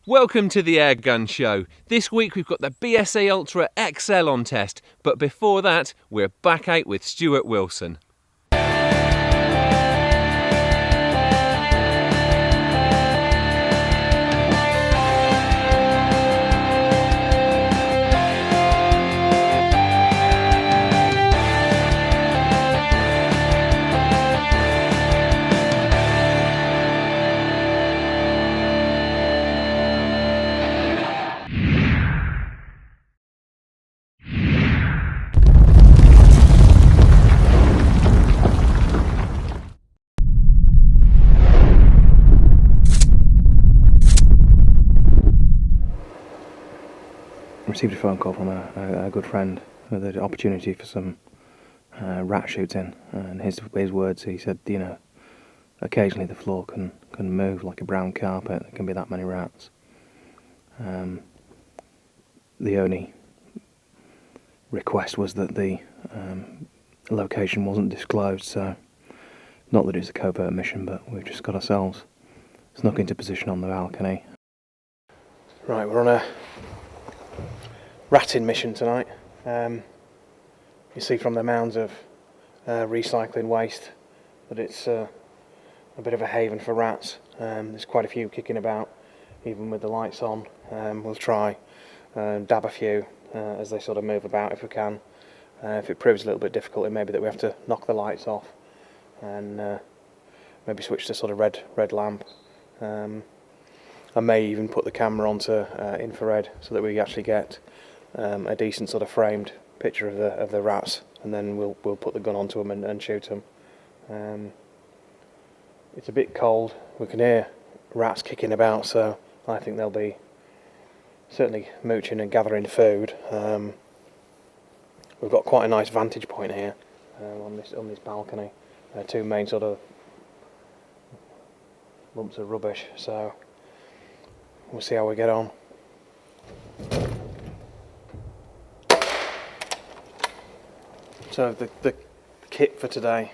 Welcome to the Airgun Show. This week we've got the BSA Ultra XL on test, but before that we're back out with Stuart Wilson. Received a phone call from a good friend with the opportunity for some rat shooting, and his words, he said, you know, occasionally the floor can move like a brown carpet. There can be that many rats. The only request was that the location wasn't disclosed, so not that it's a covert mission, but we've just got ourselves snuck into position on the balcony. Right, we're on a ratting mission tonight. You see from the mounds of recycling waste that it's a bit of a haven for rats. There's quite a few kicking about, even with the lights on. We'll try dab a few as they sort of move about if we can. If it proves a little bit difficult, it may be that we have to knock the lights off and maybe switch to sort of red lamp. I may even put the camera onto infrared so that we actually get a decent sort of framed picture of the rats, and then we'll put the gun onto them and shoot them. It's a bit cold. We can hear rats kicking about, so I think they'll be certainly mooching and gathering food. We've got quite a nice vantage point here on this balcony. Two main sort of lumps of rubbish, so we'll see how we get on. So the kit for today,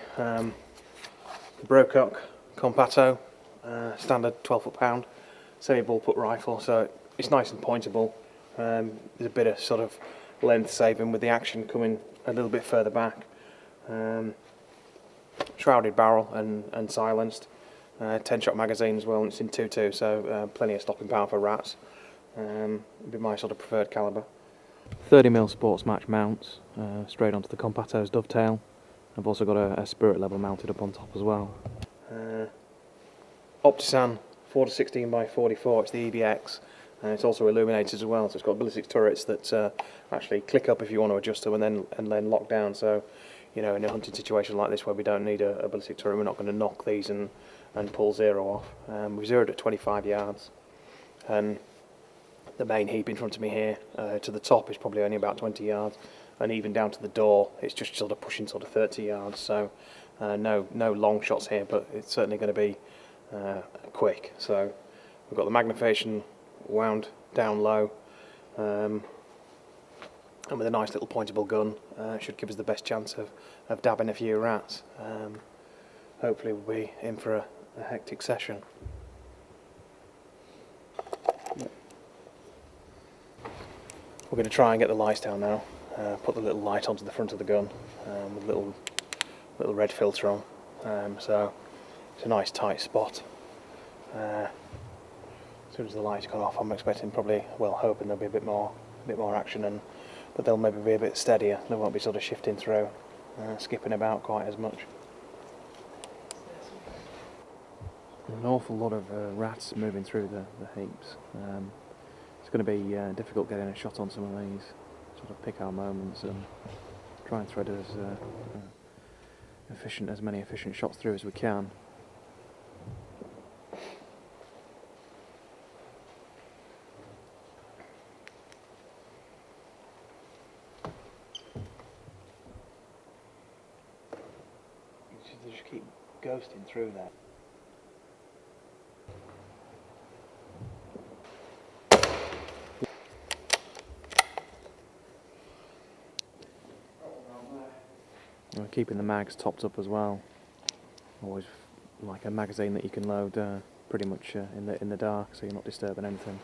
Brocock Compatto, standard 12 £, semi-bullpup rifle, so it's nice and pointable. There's a bit of sort of length saving with the action coming a little bit further back. Shrouded barrel and silenced. 10-shot magazine as well, and it's in 2.2, so plenty of stopping power for rats. It'd be my sort of preferred calibre. 30mm sports match mounts, straight onto the Compatto's dovetail. I've also got a spirit level mounted up on top as well. Optisan 4-16x44, it's the EVX, and it's also illuminated as well, so it's got ballistic turrets that actually click up if you want to adjust them and then lock down. So, you know, in a hunting situation like this where we don't need a ballistic turret, we're not going to knock these and pull zero off. We zeroed at 25 yards, and the main heap in front of me here to the top is probably only about 20 yards, and even down to the door it's just sort of pushing sort of 30 yards, so no long shots here, but it's certainly going to be quick. So we've got the magnification wound down low, and with a nice little pointable gun, should give us the best chance of dabbing a few rats. Hopefully we'll be in for a hectic session. We're going to try and get the lights down now. Put the little light onto the front of the gun with a little red filter on. So it's a nice tight spot. As soon as the lights go off, I'm expecting hoping there'll be a bit more action, but they'll maybe be a bit steadier. They won't be sort of shifting through, skipping about quite as much. An awful lot of rats moving through the heaps. It's going to be difficult getting a shot on some of these. Sort of pick our moments and try and thread as many efficient shots through as we can. They just keep ghosting through there. We're keeping the mags topped up as well. Always like a magazine that you can load pretty much in the dark, so you're not disturbing anything.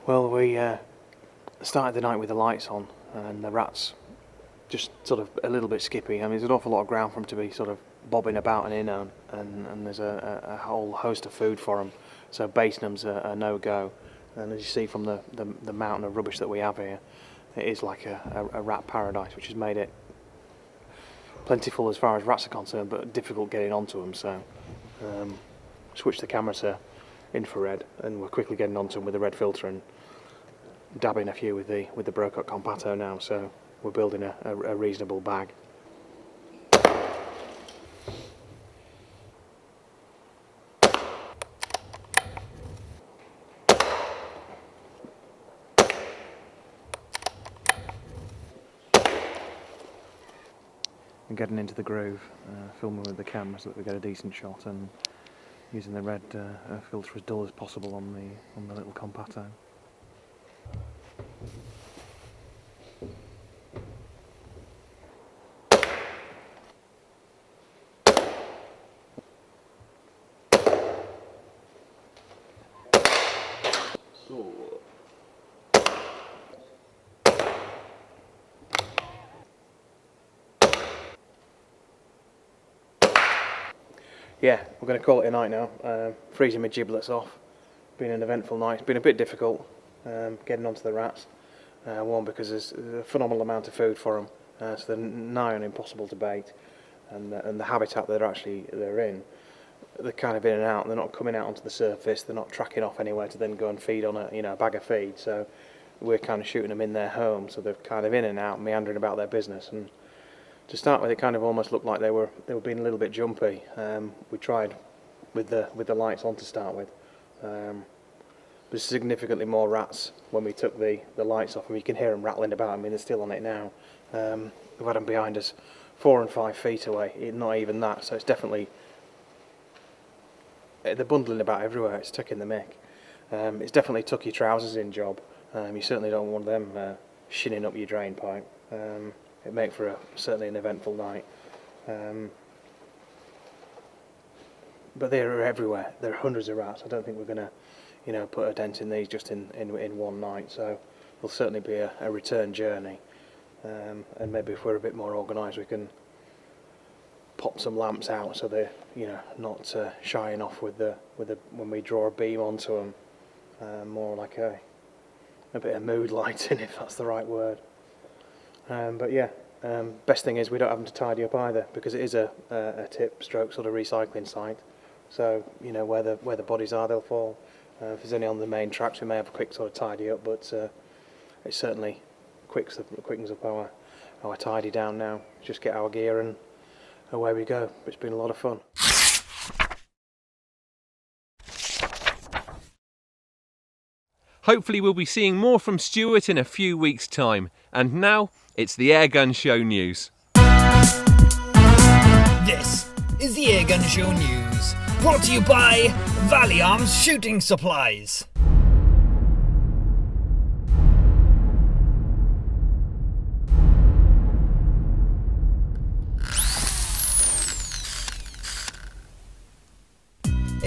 Well, we started the night with the lights on, and the rats just sort of a little bit skippy. I mean, there's an awful lot of ground for them to be sort of bobbing about and in on, and there's a whole host of food for them. So basting them's a no-go. And as you see from the mountain of rubbish that we have here, it is like a rat paradise, which has made it plentiful as far as rats are concerned, but difficult getting onto them. So switch the camera to infrared, and we're quickly getting onto them with the red filter and dabbing a few with the Brocock Compatto now. So we're building a reasonable bag. And getting into the groove, filming with the camera so that we get a decent shot, and using the red filter as dull as possible on the little Compatto. Yeah, we're going to call it a night now. Freezing my giblets off. Been an eventful night. It's been a bit difficult getting onto the rats. One, because there's a phenomenal amount of food for them, so they're nigh on impossible to bait, and the habitat that they're in, they're kind of in and out. They're not coming out onto the surface. They're not tracking off anywhere to then go and feed on a bag of feed. So we're kind of shooting them in their home, so they're kind of in and out, meandering about their business. And to start with, it kind of almost looked like they were being a little bit jumpy. We tried with the lights on to start with. There's significantly more rats when we took the lights off, and you can hear them rattling about. I mean, they're still on it now. We've had them behind us 4 and 5 feet away, not even that. So it's definitely, they're bundling about everywhere. It's taking the mick. It's definitely tuck your trousers in job. You certainly don't want them shinning up your drain pipe. It make for certainly an eventful night. But they're everywhere. There are hundreds of rats. I don't think we're going to, put a dent in these just in one night. So it'll certainly be a return journey. And maybe if we're a bit more organised, we can pop some lamps out so they're, not shying off with the when we draw a beam onto them. More like a bit of mood lighting, if that's the right word. But yeah, best thing is we don't have them to tidy up either, because it is a tip stroke sort of recycling site. So where the bodies are, they'll fall. If there's any on the main tracks, we may have a quick sort of tidy up, but it certainly quickens up our tidy down now. Just get our gear and away we go. It's been a lot of fun. Hopefully we'll be seeing more from Stuart in a few weeks' time. And now, it's the Airgun Show news. This is the Airgun Show news, brought to you by Valley Arms Shooting Supplies.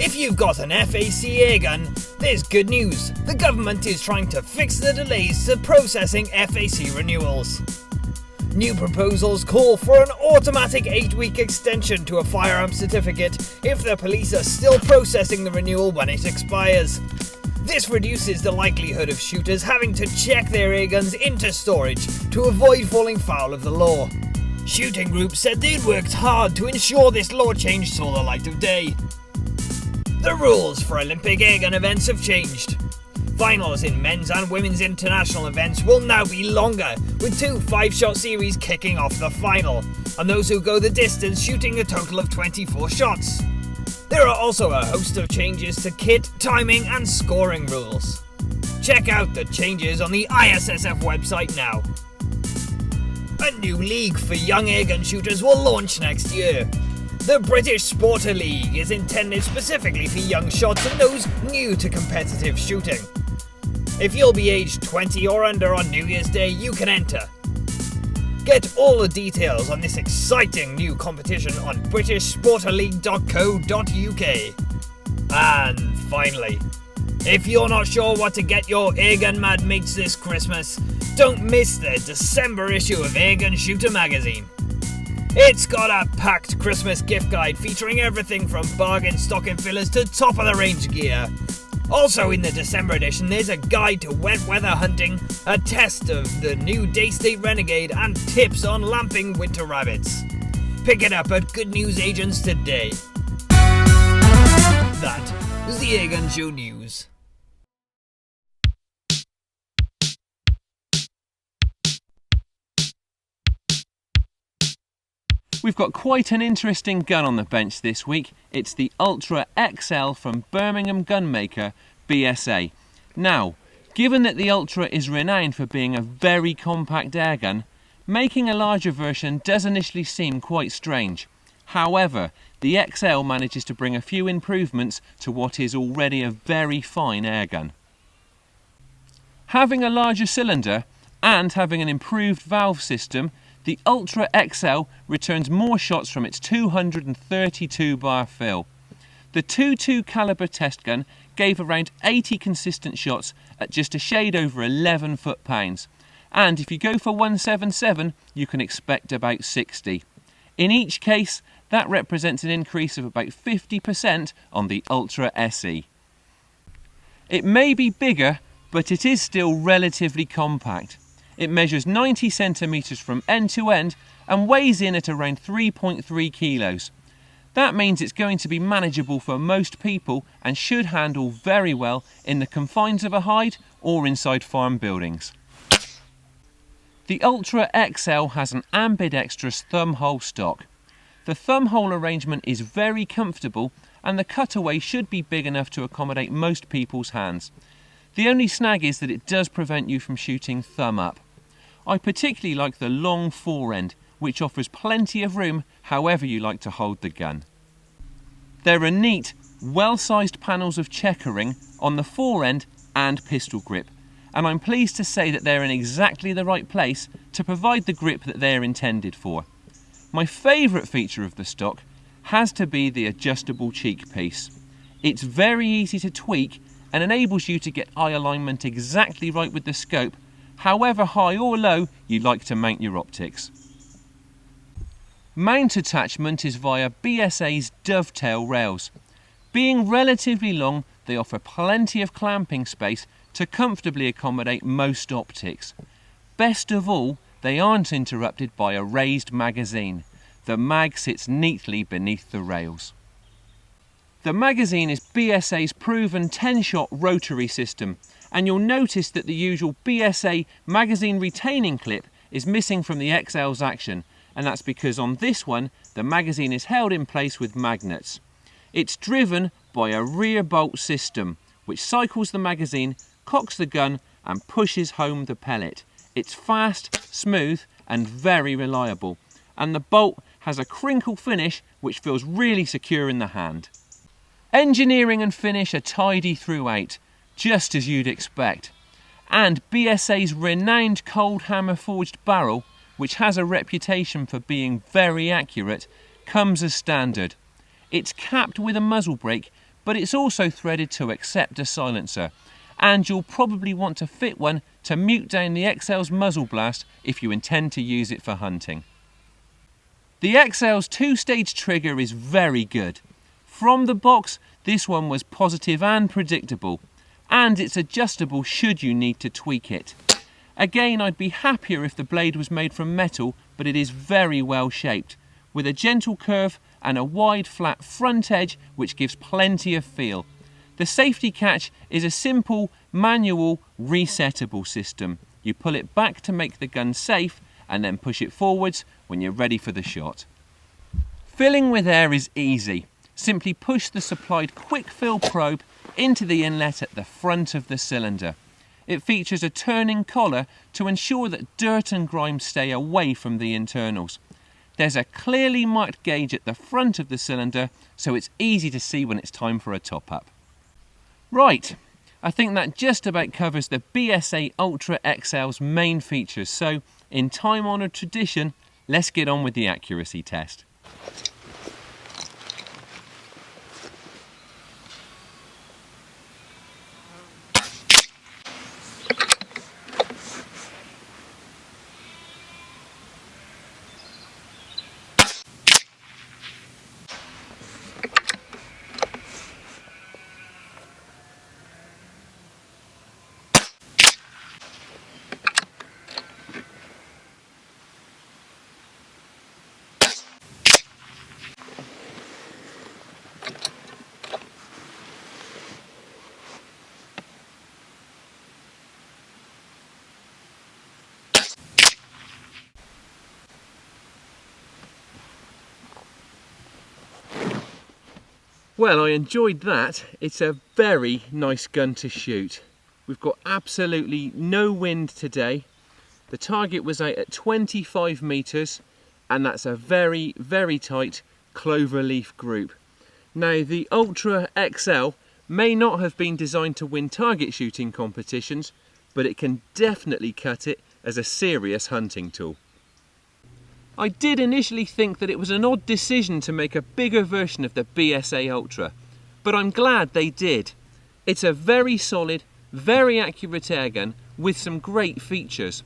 If you've got an FAC airgun, there's good news. The government is trying to fix the delays to processing FAC renewals. New proposals call for an automatic 8-week extension to a firearm certificate if the police are still processing the renewal when it expires. This reduces the likelihood of shooters having to check their airguns into storage to avoid falling foul of the law. Shooting groups said they'd worked hard to ensure this law change saw the light of day. The rules for Olympic airgun events have changed. Finals in men's and women's international events will now be longer, with 2 5-shot series kicking off the final, and those who go the distance shooting a total of 24 shots. There are also a host of changes to kit, timing and scoring rules. Check out the changes on the ISSF website now. A new league for young airgun shooters will launch next year. The British Sporter League is intended specifically for young shots and those new to competitive shooting. If you'll be aged 20 or under on New Year's Day, you can enter. Get all the details on this exciting new competition on britishsporterleague.co.uk. And finally, If you're not sure what to get your airgun mad mates this Christmas, don't miss the December issue of Airgun Shooter magazine. It's got a packed Christmas gift guide featuring everything from bargain stocking fillers to top of the range gear. Also in the December edition, there's a guide to wet weather hunting, a test of the new Daystate Renegade, and tips on lamping winter rabbits. Pick it up at Good News Agents today. That was the Airgun Show News. We've got quite an interesting gun on the bench this week. It's the Ultra XL from Birmingham gunmaker BSA. Now, given that the Ultra is renowned for being a very compact airgun, making a larger version does initially seem quite strange. However, the XL manages to bring a few improvements to what is already a very fine airgun. Having a larger cylinder and having an improved valve system, the Ultra XL returns more shots from its 232 bar fill. The 22 caliber test gun gave around 80 consistent shots at just a shade over 11 foot-pounds, and if you go for 177 you can expect about 60. In each case, that represents an increase of about 50% on the Ultra SE. It may be bigger, but it is still relatively compact. It measures 90 centimetres from end to end and weighs in at around 3.3 kilos. That means it's going to be manageable for most people and should handle very well in the confines of a hide or inside farm buildings. The Ultra XL has an ambidextrous thumb hole stock. The thumb hole arrangement is very comfortable and the cutaway should be big enough to accommodate most people's hands. The only snag is that it does prevent you from shooting thumb up. I particularly like the long forend, which offers plenty of room however you like to hold the gun. There are neat, well-sized panels of checkering on the forend and pistol grip, and I'm pleased to say that they're in exactly the right place to provide the grip that they're intended for. My favourite feature of the stock has to be the adjustable cheek piece. It's very easy to tweak and enables you to get eye alignment exactly right with the scope, however high or low you like to mount your optics. Mount attachment is via BSA's dovetail rails. Being relatively long, they offer plenty of clamping space to comfortably accommodate most optics. Best of all, they aren't interrupted by a raised magazine. The mag sits neatly beneath the rails. The magazine is BSA's proven 10-shot rotary system, and you'll notice that the usual BSA magazine retaining clip is missing from the XL's action, and that's because on this one the magazine is held in place with magnets. It's driven by a rear bolt system which cycles the magazine, cocks the gun and pushes home the pellet. It's fast, smooth and very reliable, and the bolt has a crinkle finish which feels really secure in the hand. Engineering and finish are tidy throughout, just as you'd expect. And BSA's renowned cold hammer forged barrel, which has a reputation for being very accurate, comes as standard. It's capped with a muzzle brake, but it's also threaded to accept a silencer, and you'll probably want to fit one to mute down the XL's muzzle blast if you intend to use it for hunting. The XL's two-stage trigger is very good. From the box, this one was positive and predictable, and it's adjustable should you need to tweak it. Again, I'd be happier if the blade was made from metal, but it is very well shaped, with a gentle curve and a wide flat front edge which gives plenty of feel. The safety catch is a simple, manual, resettable system. You pull it back to make the gun safe and then push it forwards when you're ready for the shot. Filling with air is easy. Simply push the supplied quick fill probe into the inlet at the front of the cylinder. It features a turning collar to ensure that dirt and grime stay away from the internals. There's a clearly marked gauge at the front of the cylinder, so it's easy to see when it's time for a top-up. Right, I think that just about covers the BSA Ultra XL's main features, so in time-honoured tradition, let's get on with the accuracy test. Well, I enjoyed that. It's a very nice gun to shoot. We've got absolutely no wind today. The target was out at 25 metres, and that's a very, very tight cloverleaf group. Now, the Ultra XL may not have been designed to win target shooting competitions, but it can definitely cut it as a serious hunting tool. I did initially think that it was an odd decision to make a bigger version of the BSA Ultra, but I'm glad they did. It's a very solid, very accurate airgun with some great features.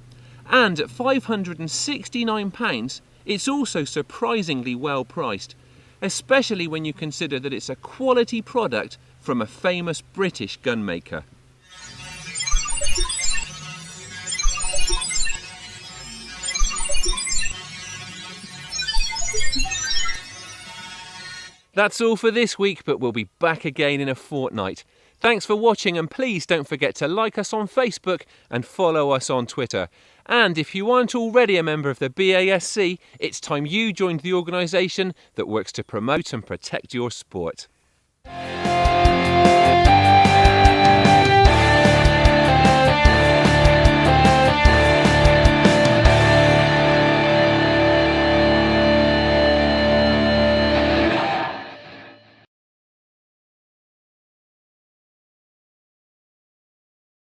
And at £569, it's also surprisingly well priced, especially when you consider that it's a quality product from a famous British gun maker. That's all for this week, but we'll be back again in a fortnight. Thanks for watching, and please don't forget to like us on Facebook and follow us on Twitter. And if you aren't already a member of the BASC, it's time you joined the organisation that works to promote and protect your sport.